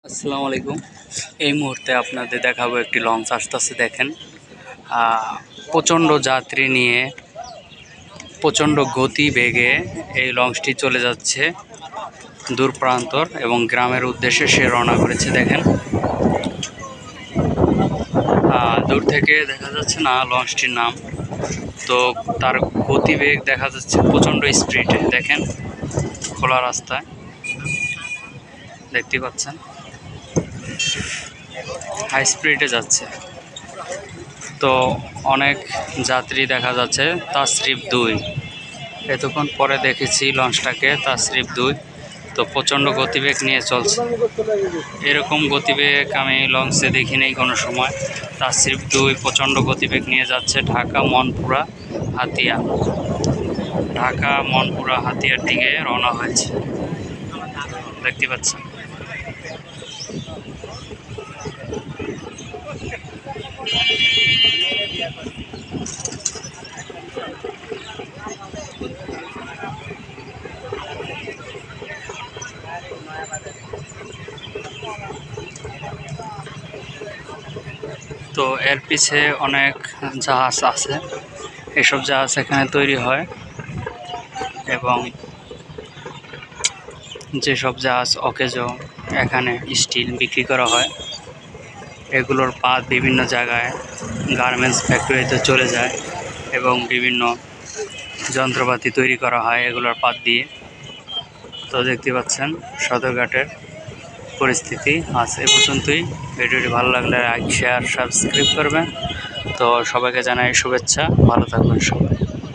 আসসালামু আলাইকুম। এই মুহূর্তে আপনাদের দেখাবো একটি লঞ্চ আসতেছে। দেখেন, প্রচণ্ড যাত্রী নিয়ে প্রচণ্ড গতি বেগে এই লঞ্চটি চলে যাচ্ছে দূর প্রান্তর এবং গ্রামের উদ্দেশ্যে সে রওনা করেছে। দেখেন, দূর থেকে দেখা যাচ্ছে না লঞ্চটির নাম, তো তার গতিবেগ দেখা যাচ্ছে প্রচণ্ড স্পিডে। দেখেন, খোলা রাস্তায় দেখতে পাচ্ছেন হাই স্পিডে যাচ্ছে। তো অনেক যাত্রী দেখা যাচ্ছে। তাসরিফ 2 এতক্ষণ পরে দেখেছি লঞ্চটাকে, তাসরিফ 2। তো প্রচণ্ড গতিবেগ নিয়ে চলছে। এরকম গতিবেগ আমি লঞ্চে দেখিনি কোনো সময়। তাসরিফ 2 প্রচণ্ড গতিবেগ নিয়ে যাচ্ছে ঢাকা মনপুরা হাতিয়া। ঢাকা মনপুরা হাতিয়ার দিকে রওনা হয়েছে, দেখতে পাচ্ছেন। তো এর পিছে অনেক জাহাজ আছে। এসব জাহাজ এখানে তৈরি হয় এবং যেসব জাহাজ অকেজো এখানে স্টিল বিক্রি করা হয়। এগুলোর পাত বিভিন্ন জায়গায় গার্মেন্টস ফ্যাক্টরিতে চলে যায় এবং বিভিন্ন যন্ত্রপাতি তৈরি করা হয় এগুলোর পাত দিয়ে। তো দেখতে পাচ্ছেন সদরঘাটের পরিস্থিতি। আজ এ পর্যন্তই। ভিডিওটি ভালো লাগলে লাইক, শেয়ার, সাবস্ক্রাইব করবেন। তো সবাইকে জানাই শুভেচ্ছা, ভালো থাকবেন সবাই।